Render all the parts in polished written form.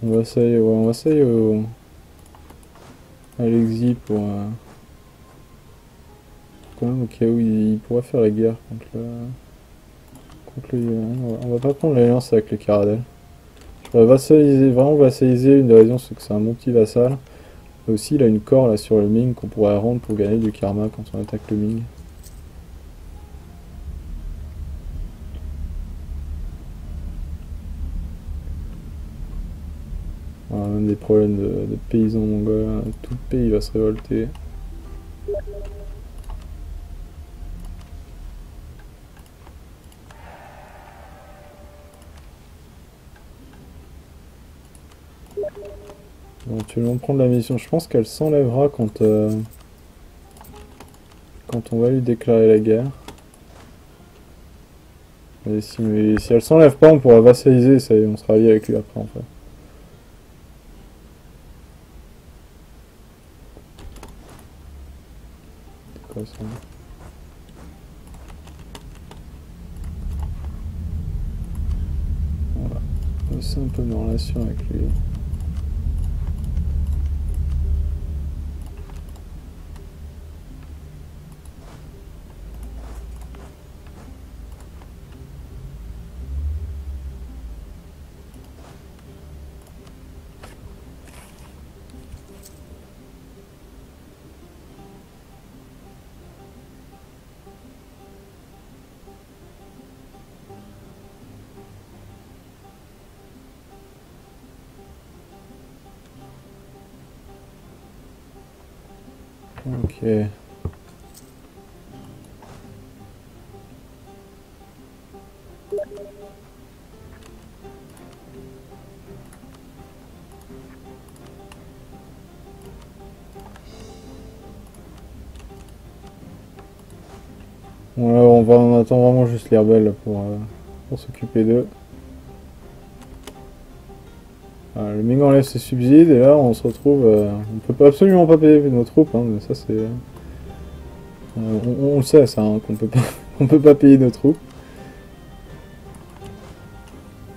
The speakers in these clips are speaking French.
On va essayer, ouais, on va essayer à l'exil pour quand même au cas où il pourrait faire la guerre contre le on va pas prendre l'alliance avec les Caradel. Je voudrais vassaliser, vraiment vassaliser, une des raisons c'est que c'est un bon petit vassal. Et aussi il a une core là sur le Ming qu'on pourrait rendre pour gagner du karma quand on attaque le Ming. On a même des problèmes de paysans mongols, tout le pays va se révolter. Éventuellement prendre la mission, je pense qu'elle s'enlèvera quand on va lui déclarer la guerre. Et si elle s'enlève pas, on pourra vassaliser, ça y est, on sera lié avec lui après en fait. C'est quoi ça? Voilà. On va essayer un peu de relation avec lui. Ok. Voilà, on attend vraiment juste les rebelles là, pour s'occuper d'eux. Voilà, le Ming enlève ses subsides et là on se retrouve. On peut pas, absolument pas payer nos troupes, hein, mais ça c'est. On le sait ça, hein, qu'on peut pas, qu'on peut pas payer nos troupes.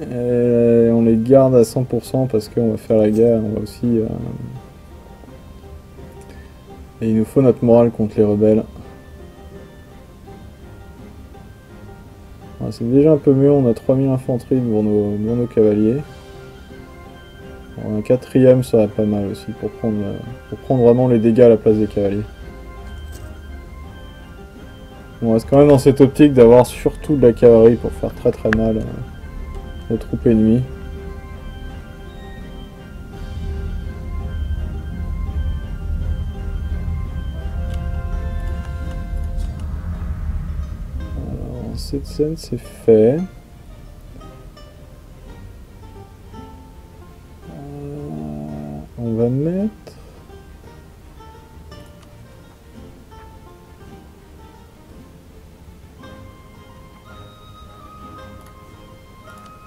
Et on les garde à 100% parce qu'on va faire la guerre, on va aussi. Et il nous faut notre morale contre les rebelles. C'est déjà un peu mieux, on a 3000 infanterie pour nos cavaliers. Un quatrième serait pas mal aussi pour prendre vraiment les dégâts à la place des cavaliers. On reste quand même dans cette optique d'avoir surtout de la cavalerie pour faire très très mal aux troupes ennemies. Alors, cette scène c'est fait. On va mettre...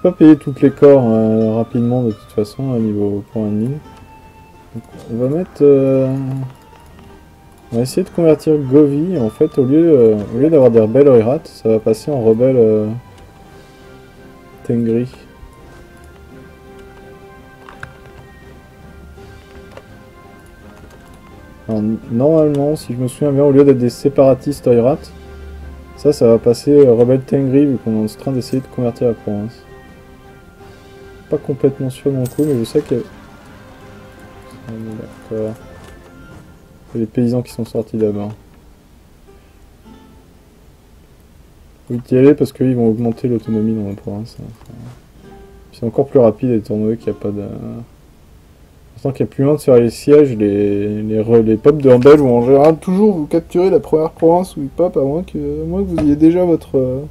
Pas payer toutes les corps rapidement de toute façon à niveau point ennemi. On va mettre... On va essayer de convertir Govi. En fait, au lieu d'avoir des rebelles Oirat, ça va passer en rebelle Tengri. Alors, normalement, si je me souviens bien, au lieu d'être des séparatistes Oirat, ça va passer rebelle Tengri vu qu'on est en train d'essayer de convertir la province. Pas complètement sûr de mon coup, mais je sais que... D'accord. Il y a les paysans qui sont sortis d'abord. Faut y aller parce qu'ils vont augmenter l'autonomie dans la province. C'est encore plus rapide étant donné qu'il n'y a pas de... Pourtant qu'il y a plus loin de faire les sièges, les peuples de rebelles vont en général toujours vous capturer la première province où ils pop, à moins que vous ayez déjà votre...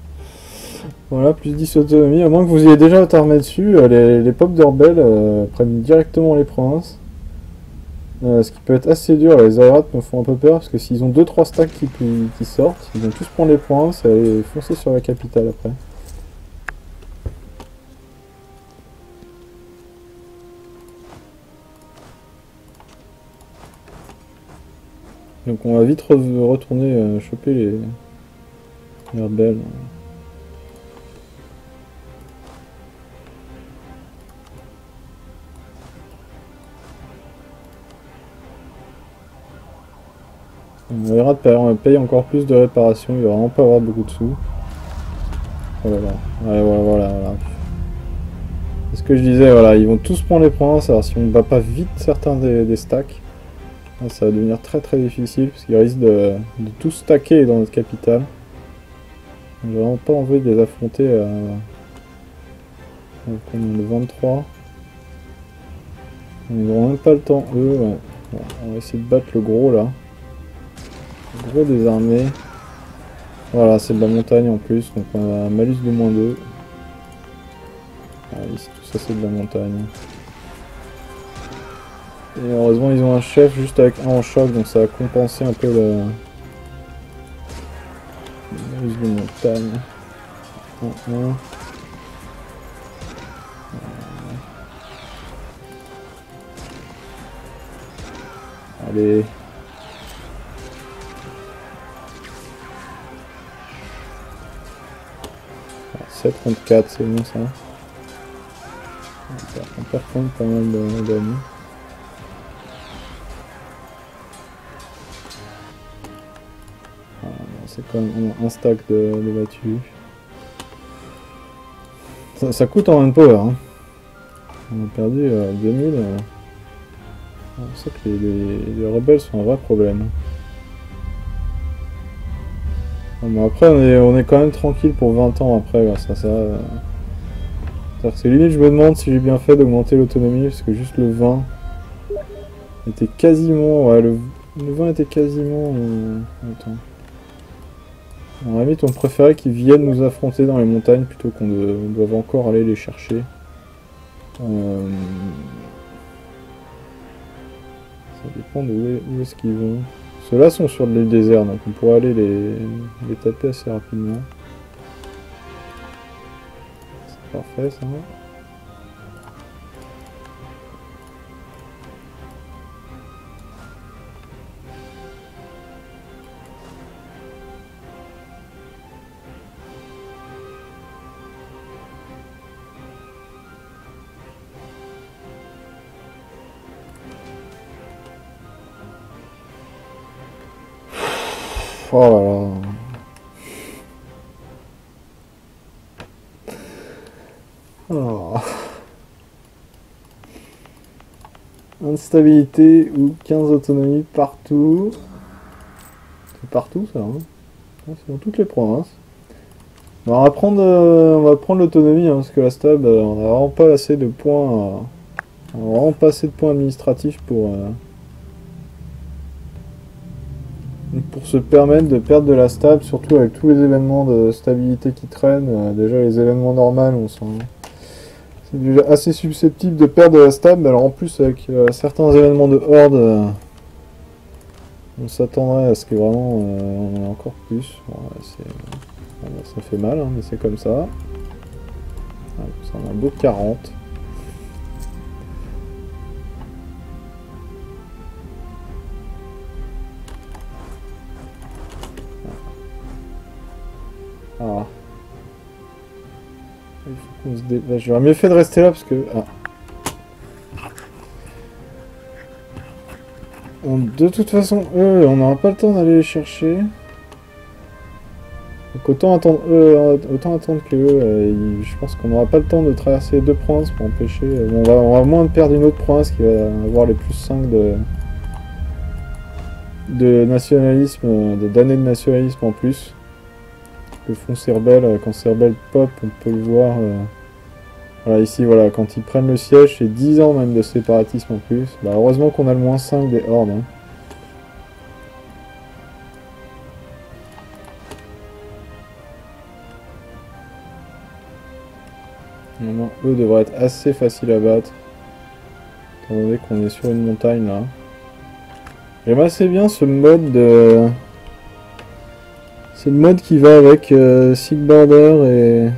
Voilà, plus 10 autonomie, à moins que vous ayez déjà votre armée dessus, les peuples de rebelles prennent directement les provinces. Ce qui peut être assez dur, les Airats me font un peu peur, parce que s'ils ont 2-3 stacks qui sortent, ils vont tous prendre les provinces et aller foncer sur la capitale après. Donc on va vite retourner choper les rebelles. On verra de payer encore plus de réparation, il va vraiment pas avoir beaucoup de sous. Oh là là. Ouais, voilà. C'est ce que je disais, voilà, ils vont tous prendre les provinces, alors si on ne bat pas vite certains des stacks, là, ça va devenir très très difficile, parce qu'ils risquent de tous stacker dans notre capitale. J'ai vraiment pas envie de les affronter à... le 23. Ils n'auront même pas le temps, eux, ouais. Bon, on va essayer de battre le gros là. Le gros des armées. Voilà, c'est de la montagne en plus, donc on a un malus de -2. Ah, ici, tout ça c'est de la montagne. Et heureusement ils ont un chef juste avec un en choc, donc ça va compenser un peu le malus de montagne. Allez. 7 contre 4, c'est bon ça. On perd quand même pas mal d'amis. C'est quand même un stack de battus. Ça coûte en manpower. Hein. On a perdu 2000. On sait que les rebelles sont un vrai problème. Bon, après on est quand même tranquille pour 20 ans après grâce à ça. C'est limite je me demande si j'ai bien fait d'augmenter l'autonomie parce que juste le 20 était quasiment... Ouais, le 20 était quasiment... Attends. À la limite on préférait qu'ils viennent nous affronter dans les montagnes plutôt qu'on doive encore aller les chercher. Ça dépend de où est-ce qu'ils vont. Ceux-là sont sur l'île désert, donc on pourrait aller les taper assez rapidement. C'est parfait ça. Oh là là. Oh. Instabilité ou 15 autonomies partout. C'est partout ça, hein. C'est dans toutes les provinces. On va prendre l'autonomie, hein, parce que la stab, on n'a vraiment pas assez de points. On n'a vraiment pas assez de points administratifs pour se permettre de perdre de la stab, surtout avec tous les événements de stabilité qui traînent. Déjà les événements normaux, c'est déjà assez susceptible de perdre de la stab, alors en plus avec certains événements de horde, on s'attendrait à ce que vraiment on ait encore plus. Bon, ça fait mal, hein, mais c'est comme ça. Ouais, ça en a un beau 40. Ah. Il faut qu'on se dépêche. J'aurais mieux fait de rester là parce que... Ah. De toute façon, eux, on n'aura pas le temps d'aller les chercher. Donc autant attendre que eux. Je pense qu'on n'aura pas le temps de traverser les deux provinces pour empêcher... Bon, on va moins perdre une autre province qui va avoir les plus 5 de nationalisme, d'années de nationalisme en plus. Que font ces rebelles, quand ces rebelles pop, on peut le voir. Voilà, ici, voilà, quand ils prennent le siège, c'est 10 ans même de séparatisme en plus. Bah, heureusement qu'on a le moins 5 des hordes. Hein. Normalement, eux devraient être assez faciles à battre. Étant donné qu'on est sur une montagne là. J'aime assez bien ce mode de... C'est le mode qui va avec Sick Border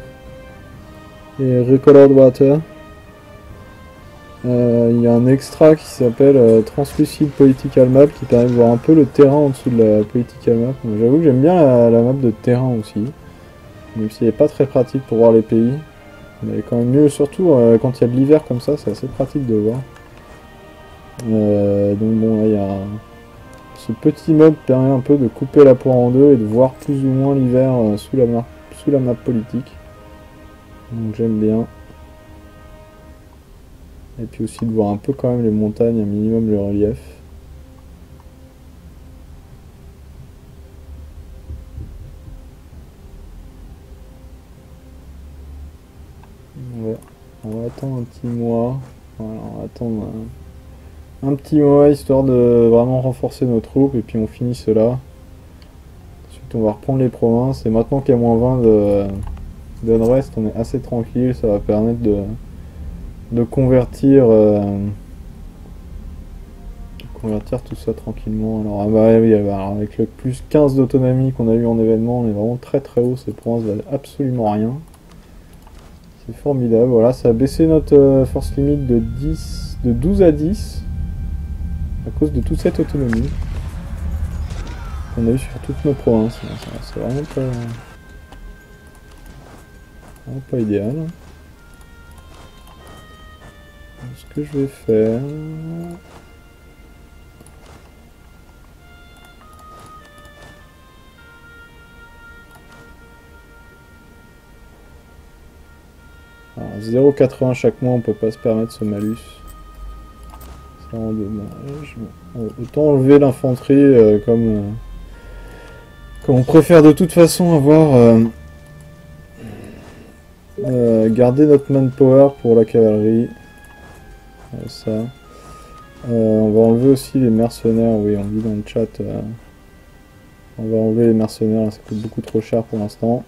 et Recolored Water. Il y a un extra qui s'appelle Translucid Political Map qui permet de voir un peu le terrain en dessous de la Political Map. J'avoue que j'aime bien la map de terrain aussi, même si elle n'est pas très pratique pour voir les pays. Mais quand même mieux, surtout quand il y a de l'hiver comme ça, c'est assez pratique de voir. Donc bon, là il y a ce petit mode permet un peu de couper la poire en deux et de voir plus ou moins l'hiver sous la map politique. Donc j'aime bien. Et puis aussi de voir un peu quand même les montagnes, un minimum le relief. On va attendre un petit mois. Voilà, on va attendre un petit mois histoire de vraiment renforcer nos troupes et puis on finit cela. Ensuite on va reprendre les provinces et maintenant qu'il y a moins 20 de nord-est, on est assez tranquille, ça va permettre de convertir tout ça tranquillement. Alors, ah bah, oui, alors, avec le plus 15 d'autonomie qu'on a eu en événement, on est vraiment très très haut, ces provinces valent absolument rien. C'est formidable, voilà, ça a baissé notre force limite de 12 à 10 à cause de toute cette autonomie qu'on a eu sur toutes nos provinces. C'est vraiment pas idéal. Ce que je vais faire... Alors, 0,80 chaque mois, on peut pas se permettre ce malus. C'est vraiment dommage. Autant enlever l'infanterie comme on préfère de toute façon avoir garder notre manpower pour la cavalerie. Ça. On va enlever aussi les mercenaires, oui on dit dans le chat. On va enlever les mercenaires, ça coûte beaucoup trop cher pour l'instant.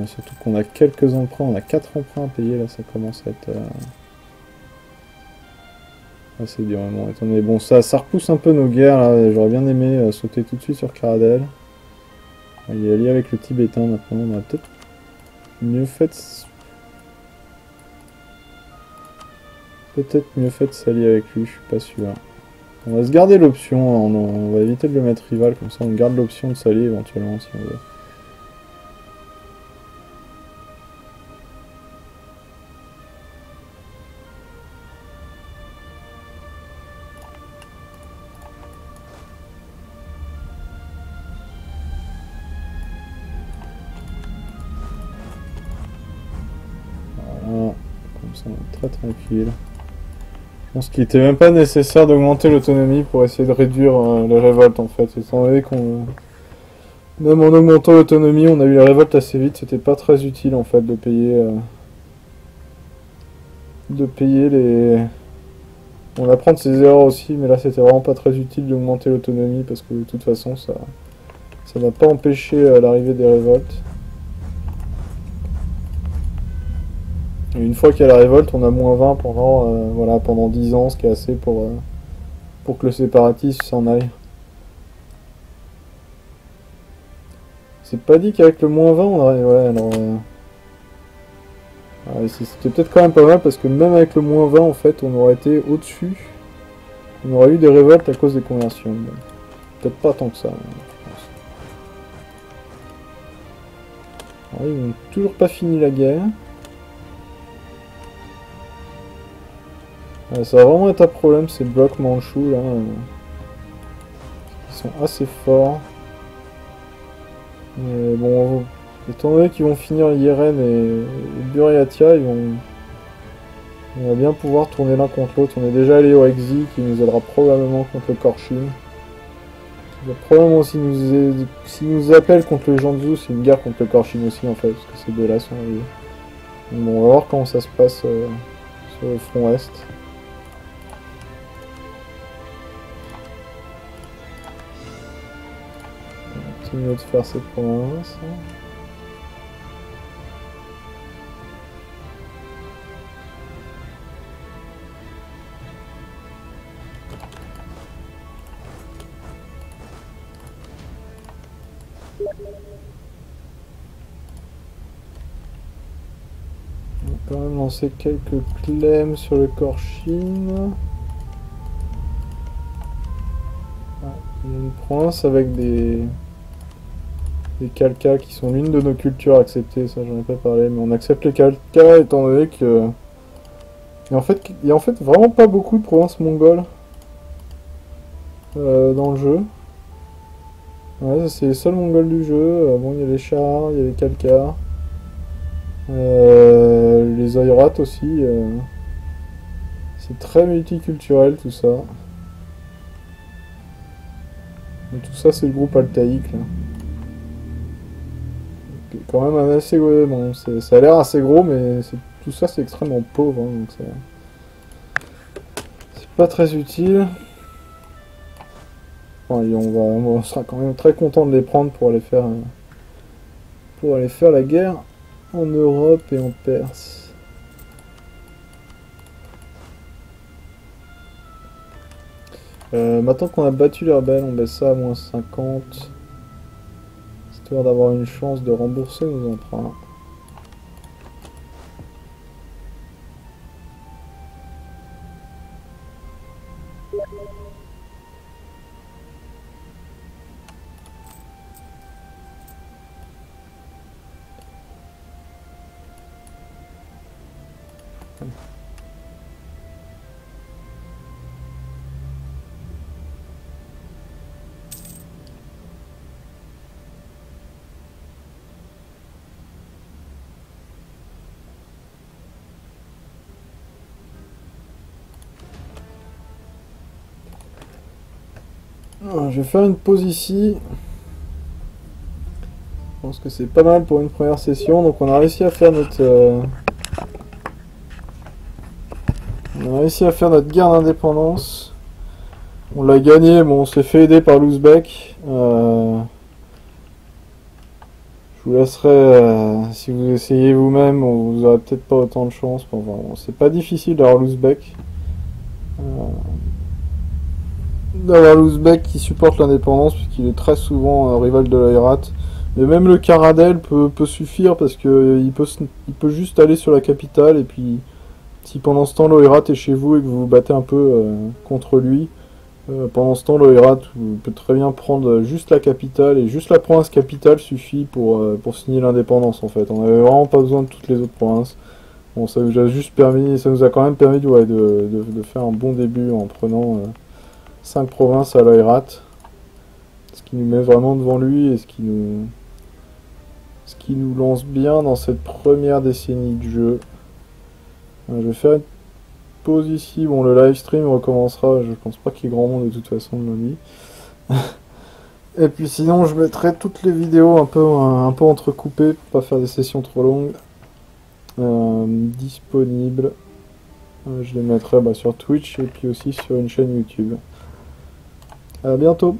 Surtout qu'on a quelques emprunts, on a 4 emprunts à payer, là ça commence à être assez dur vraiment. Attendez, bon ça repousse un peu nos guerres là, j'aurais bien aimé sauter tout de suite sur Caradel. Il est allié avec le Tibétain maintenant, on a peut-être mieux fait... mieux fait de s'allier avec lui, je suis pas sûr. On va se garder l'option, on va éviter de le mettre rival, comme ça on garde l'option de s'allier éventuellement si on veut. Voilà, comme ça on est très tranquille. Je pense qu'il n'était même pas nécessaire d'augmenter l'autonomie pour essayer de réduire les révoltes en fait. Étant donné qu'on... Même en augmentant l'autonomie, on a eu les révoltes assez vite, c'était pas très utile en fait de payer les... On apprend de ses erreurs aussi, mais là c'était vraiment pas très utile d'augmenter l'autonomie parce que de toute façon ça n'a pas empêché l'arrivée des révoltes. Et une fois qu'il y a la révolte, on a moins 20 pendant 10 ans, ce qui est assez pour que le séparatisme s'en aille. C'est pas dit qu'avec le moins 20 on aurait... Ouais, alors... c'était peut-être quand même pas mal parce que même avec le moins 20 en fait on aurait été au-dessus. On aurait eu des révoltes à cause des conversions. Bon, peut-être pas tant que ça, je pense. Alors, ils n'ont toujours pas fini la guerre. Ça va vraiment être un problème ces blocs manchous là. Ils sont assez forts. Mais bon, étant donné qu'ils vont finir Yeren et Buryatia, on va bien pouvoir tourner l'un contre l'autre. On est déjà allé au Exi qui nous aidera probablement contre le Korshin. Il va probablement aussi s'il nous appelle contre le Jiangsu, c'est une guerre contre le Korshin aussi en fait, parce que ces deux-là sont alliés. Bon, on va voir comment ça se passe sur le front Est. On continue de faire cette province. quand même lancer quelques clèmes sur le Corchine. Il y a une province avec des Kalkas qui sont l'une de nos cultures acceptées, ça j'en ai pas parlé, mais on accepte les Kalkas étant donné que... il y a en fait vraiment pas beaucoup de provinces mongoles dans le jeu. Ouais, ça, c'est les seuls mongols du jeu. Bon, il y a les chars, il y a les Kalkas. Les Oïrats aussi. C'est très multiculturel tout ça. Et tout ça, c'est le groupe altaïque là. Quand même un assez gros. Bon, ça a l'air assez gros, mais tout ça c'est extrêmement pauvre. Hein, donc c'est pas très utile. Enfin, on sera quand même très content de les prendre pour aller faire la guerre en Europe et en Perse. Maintenant qu'on a battu les rebelles, on baisse ça à moins 50. Histoire d'avoir une chance de rembourser nos emprunts. Je vais faire une pause ici. Je pense que c'est pas mal pour une première session. Donc on a réussi à faire notre guerre d'indépendance. On l'a gagné, bon on s'est fait aider par l'Ouzbek. Je vous laisserai, si vous essayez vous-même, vous aurez peut-être pas autant de chance. Enfin, bon, c'est pas difficile d'avoir l'Ouzbek. Qui supporte l'indépendance puisqu'il est très souvent rival de l'Ayrat. Mais même le Karadel peut suffire parce que il peut juste aller sur la capitale et puis si pendant ce temps l'Oirat est chez vous et que vous vous battez un peu contre lui, pendant ce temps l'Oirat peut très bien prendre juste la capitale et juste la province capitale suffit pour signer l'indépendance en fait. On avait vraiment pas besoin de toutes les autres provinces. Bon, ça nous a quand même permis de faire un bon début en prenant 5 provinces à l'Oirat. Ce qui nous met vraiment devant lui et ce qui nous lance bien dans cette première décennie de jeu. Je vais faire une pause ici. Bon, le live stream recommencera. Je pense pas qu'il y ait grand monde de toute façon de nuit. Et puis sinon, je mettrai toutes les vidéos un peu entrecoupées pour pas faire des sessions trop longues. Disponibles. Je les mettrai sur Twitch et puis aussi sur une chaîne YouTube. À bientôt.